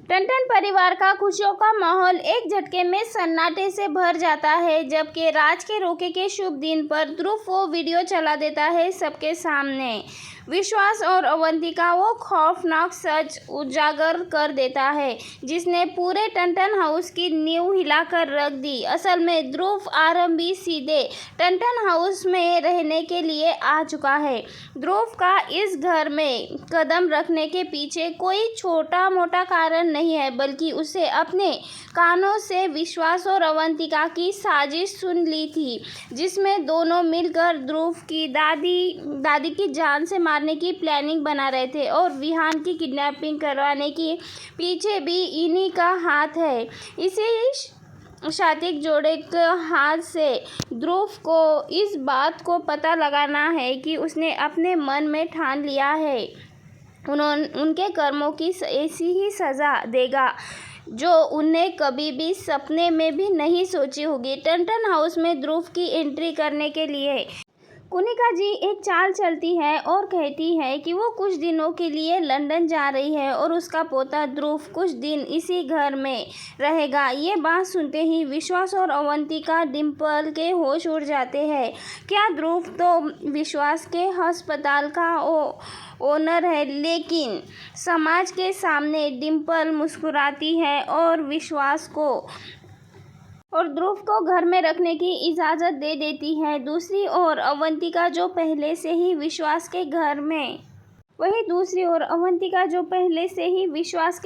टंटन परिवार का खुशियों का माहौल एक झटके में सन्नाटे से भर जाता है, जबकि राज के रोके के शुभ दिन पर ध्रुव वो वीडियो चला देता है सबके सामने। विश्वास और अवंतिका वो खौफनाक सच उजागर कर देता है जिसने पूरे टंटन हाउस की नींव हिलाकर रख दी। असल में ध्रुव आरंभी सीधे टंटन हाउस में रहने के लिए आ चुका है। ध्रुव का इस घर में कदम रखने के पीछे कोई छोटा मोटा कारण नहीं है, बल्कि उसे अपने कानों से विश्वास और अवंतिका की साजिश सुन ली थी, जिसमें दोनों मिलकर ध्रुव की दादी की जान से मारने की प्लानिंग बना रहे थे और विहान की किडनैपिंग करवाने के पीछे भी इन्हीं का हाथ है। इसी शातिक जोड़े के हाथ से ध्रुव को इस बात को पता लगाना है कि उसने अपने मन में ठान लिया है उनके कर्मों की ऐसी ही सज़ा देगा जो उन्हें कभी भी सपने में भी नहीं सोची होगी। टंटन हाउस में ध्रुव की एंट्री करने के लिए कुनिका जी एक चाल चलती है और कहती है कि वो कुछ दिनों के लिए लंदन जा रही है और उसका पोता ध्रुव कुछ दिन इसी घर में रहेगा। ये बात सुनते ही विश्वास और अवंतिका डिम्पल के होश उड़ जाते हैं। क्या ध्रुव तो विश्वास के अस्पताल का ओनर है, लेकिन समाज के सामने डिम्पल मुस्कुराती है और ध्रुव को घर में रखने की इजाज़त दे देती है। दूसरी ओर अवंतिका जो पहले से ही विश्वास के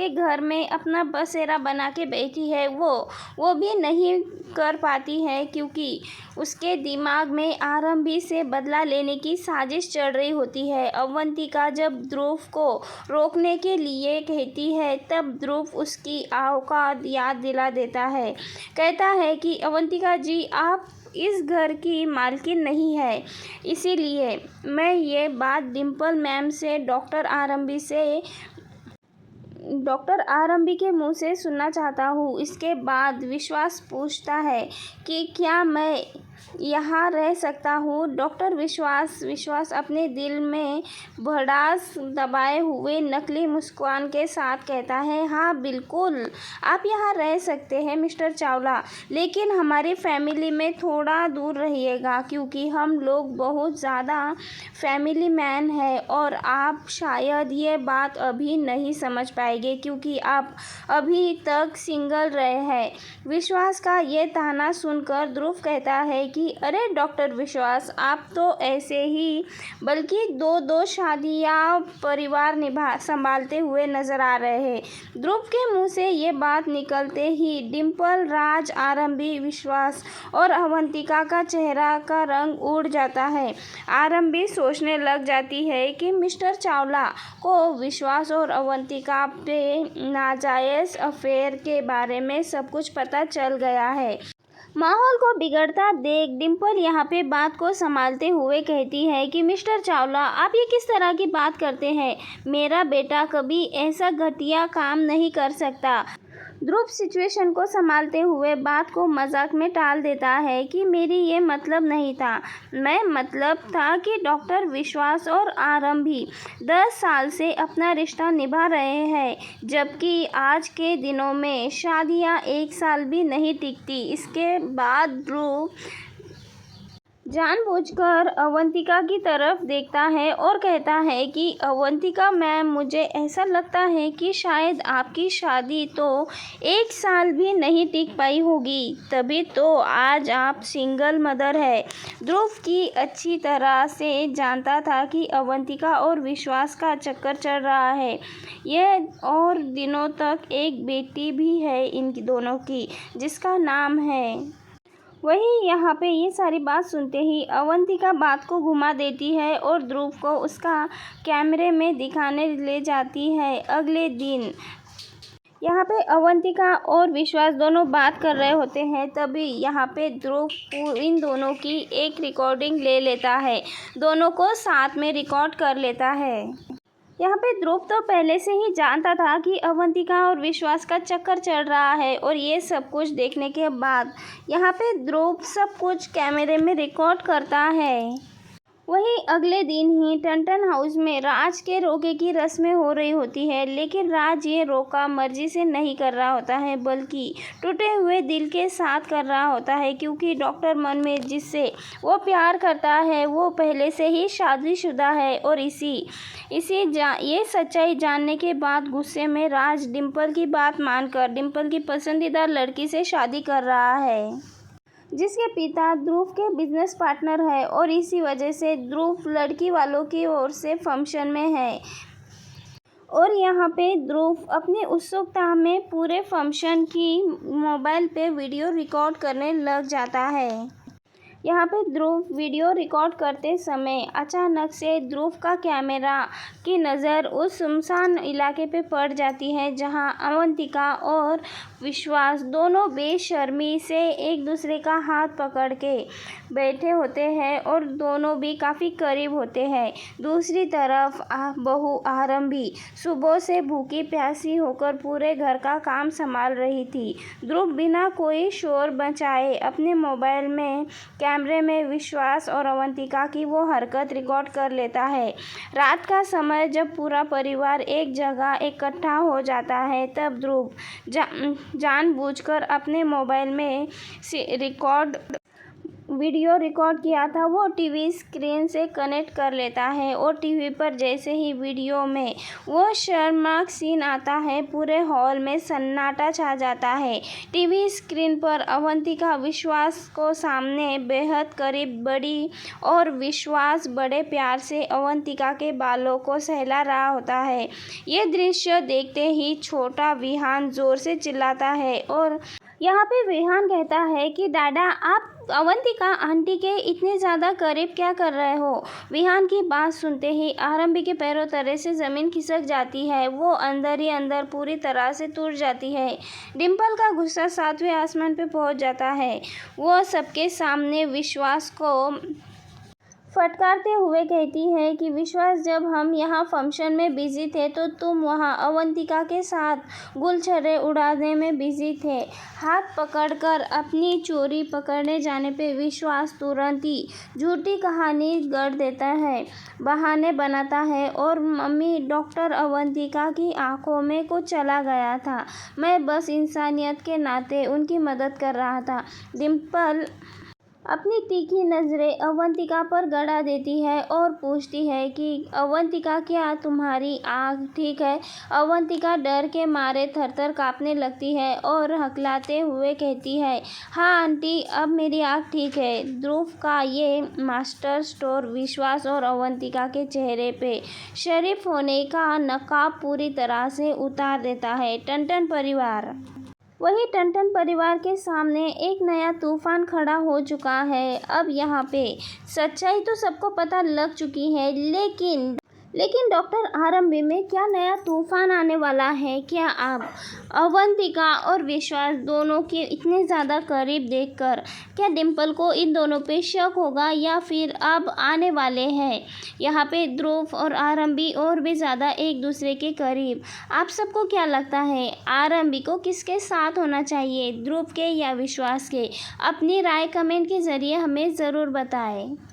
घर में अपना बसेरा बना के बैठी है, वो भी नहीं कर पाती है, क्योंकि उसके दिमाग में आरंभी से बदला लेने की साजिश चल रही होती है। अवंतिका जब ध्रुव को रोकने के लिए कहती है, तब ध्रुव उसकी औकात याद दिला देता है। कहता है कि अवंतिका जी, आप इस घर की मालकिन नहीं है, इसीलिए मैं ये बात डिम्पल मैम से डॉक्टर आरंभी के मुंह से सुनना चाहता हूँ। इसके बाद विश्वास पूछता है कि क्या मैं यहाँ रह सकता हूँ। डॉक्टर विश्वास अपने दिल में भड़ास दबाए हुए नकली मुस्कान के साथ कहता है, हाँ बिल्कुल, आप यहाँ रह सकते हैं मिस्टर चावला, लेकिन हमारी फैमिली में थोड़ा दूर रहिएगा, क्योंकि हम लोग बहुत ज़्यादा फैमिली मैन हैं और आप शायद ये बात अभी नहीं समझ पाएंगे, क्योंकि आप अभी तक सिंगल रहे हैं। विश्वास का ये ताना सुनकर ध्रुव कहता है कि अरे डॉक्टर विश्वास, आप तो ऐसे ही बल्कि दो शादियां परिवार संभालते हुए नजर आ रहे हैं। ध्रुव के मुंह से ये बात निकलते ही डिम्पल, राज, आरंभी, विश्वास और अवंतिका का चेहरा का रंग उड़ जाता है। आरंभी सोचने लग जाती है कि मिस्टर चावला को विश्वास और अवंतिका पे नाजायज अफेयर के बारे में सब कुछ पता चल गया है। माहौल को बिगड़ता देख डिम्पल यहाँ पे बात को संभालते हुए कहती है कि मिस्टर चावला, आप ये किस तरह की बात करते हैं? मेरा बेटा कभी ऐसा घटिया काम नहीं कर सकता। ध्रुव सिचुएशन को संभालते हुए बात को मजाक में टाल देता है कि मेरी ये मतलब नहीं था। मैं मतलब था कि डॉक्टर विश्वास और आरंभी 10 साल से अपना रिश्ता निभा रहे हैं, जबकि आज के दिनों में शादियां 1 साल भी नहीं टिकती। इसके बाद ध्रुव जानबूझकर अवंतिका की तरफ देखता है और कहता है कि अवंतिका मैम, मुझे ऐसा लगता है कि शायद आपकी शादी तो 1 साल भी नहीं टिक पाई होगी, तभी तो आज आप सिंगल मदर है। ध्रुव की अच्छी तरह से जानता था कि अवंतिका और विश्वास का चक्कर चल रहा है। यह और दिनों तक एक बेटी भी है इन दोनों की, जिसका नाम है। वही यहाँ पे ये सारी बात सुनते ही अवंतिका बात को घुमा देती है और ध्रुव को उसका कैमरे में दिखाने ले जाती है। अगले दिन यहाँ पे अवंतिका और विश्वास दोनों बात कर रहे होते हैं, तभी यहाँ पे ध्रुव इन दोनों की एक रिकॉर्डिंग ले लेता है, दोनों को साथ में रिकॉर्ड कर लेता है। यहाँ पे ध्रुव तो पहले से ही जानता था कि अवंतिका और विश्वास का चक्कर चल रहा है, और ये सब कुछ देखने के बाद यहाँ पे ध्रुव सब कुछ कैमरे में रिकॉर्ड करता है। वहीं अगले दिन ही टंटन हाउस में राज के रोके की रस्में हो रही होती है, लेकिन राज ये रोका मर्जी से नहीं कर रहा होता है, बल्कि टूटे हुए दिल के साथ कर रहा होता है, क्योंकि डॉक्टर मन में जिससे वो प्यार करता है वो पहले से ही शादीशुदा है। और ये सच्चाई जानने के बाद गुस्से में राज डिम्पल की बात मानकर डिम्पल की पसंदीदा लड़की से शादी कर रहा है, जिसके पिता ध्रुव के बिजनेस पार्टनर है। और इसी वजह से ध्रुव लड़की वालों की ओर से फंक्शन में है और यहाँ पे ध्रुव अपनी उत्सुकता में पूरे फंक्शन की मोबाइल पे वीडियो रिकॉर्ड करने लग जाता है। यहाँ पे ध्रुव वीडियो रिकॉर्ड करते समय अचानक से ध्रुव का कैमरा की नज़र उस सुनसान इलाके पे पड़ जाती है, जहाँ अवंतिका और विश्वास दोनों बेशर्मी से एक दूसरे का हाथ पकड़ के बैठे होते हैं और दोनों भी काफ़ी करीब होते हैं। दूसरी तरफ बहू आरंभी सुबह से भूखी प्यासी होकर पूरे घर का काम संभाल रही थी। ध्रुव बिना कोई शोर मचाए अपने मोबाइल में कैमरे में विश्वास और अवंतिका की वो हरकत रिकॉर्ड कर लेता है। रात का समय जब पूरा परिवार एक जगह इकट्ठा हो जाता है, तब ध्रुव जानबूझकर अपने मोबाइल में वीडियो रिकॉर्ड किया था वो टीवी स्क्रीन से कनेक्ट कर लेता है और टीवी पर जैसे ही वीडियो में वो शर्मनाक सीन आता है, पूरे हॉल में सन्नाटा छा जाता है। टीवी स्क्रीन पर अवंतिका विश्वास को सामने बेहद करीब बड़ी और विश्वास बड़े प्यार से अवंतिका के बालों को सहला रहा होता है। ये दृश्य देखते ही छोटा विहान जोर से चिल्लाता है और यहाँ पे विहान कहता है कि दादा, आप अवंतिका आंटी के इतने ज़्यादा करीब क्या कर रहे हो। विहान की बात सुनते ही आरंभी के पैरों तले से ज़मीन खिसक जाती है। वो अंदर ही अंदर पूरी तरह से टूट जाती है। डिम्पल का गुस्सा 7वें आसमान पे पहुंच जाता है। वो सबके सामने विश्वास को फटकारते हुए कहती है कि विश्वास, जब हम यहाँ फंक्शन में बिजी थे तो तुम वहाँ अवंतिका के साथ गुलछर्रे उड़ाने में बिजी थे। हाथ पकड़कर अपनी चोरी पकड़ने जाने पे विश्वास तुरंत ही झूठी कहानी गढ़ देता है, बहाने बनाता है और मम्मी, डॉक्टर अवंतिका की आंखों में कुछ चला गया था, मैं बस इंसानियत के नाते उनकी मदद कर रहा था। डिम्पल अपनी तीखी नज़रें अवंतिका पर गड़ा देती है और पूछती है कि अवंतिका, क्या तुम्हारी आँख ठीक है। अवंतिका डर के मारे थरथर काँपने लगती है और हकलाते हुए कहती है, हाँ आंटी, अब मेरी आँख ठीक है। ध्रुव का ये मास्टर स्ट्रोक विश्वास और अवंतिका के चेहरे पे शरीफ होने का नकाब पूरी तरह से उतार देता है। टंटन परिवार वही टंटन परिवार के सामने एक नया तूफान खड़ा हो चुका है। अब यहाँ पे सच्चाई तो सबको पता लग चुकी है, लेकिन डॉक्टर आरंभी में क्या नया तूफान आने वाला है। क्या आप अवंतिका और विश्वास दोनों के इतने ज़्यादा करीब देखकर क्या डिम्पल को इन दोनों पे शक होगा, या फिर अब आने वाले हैं यहाँ पे ध्रुव और आरंभी और भी ज़्यादा एक दूसरे के करीब। आप सबको क्या लगता है, आरंभी को किसके साथ होना चाहिए, ध्रुव के या विश्वास के? अपनी राय कमेंट के ज़रिए हमें ज़रूर बताएं।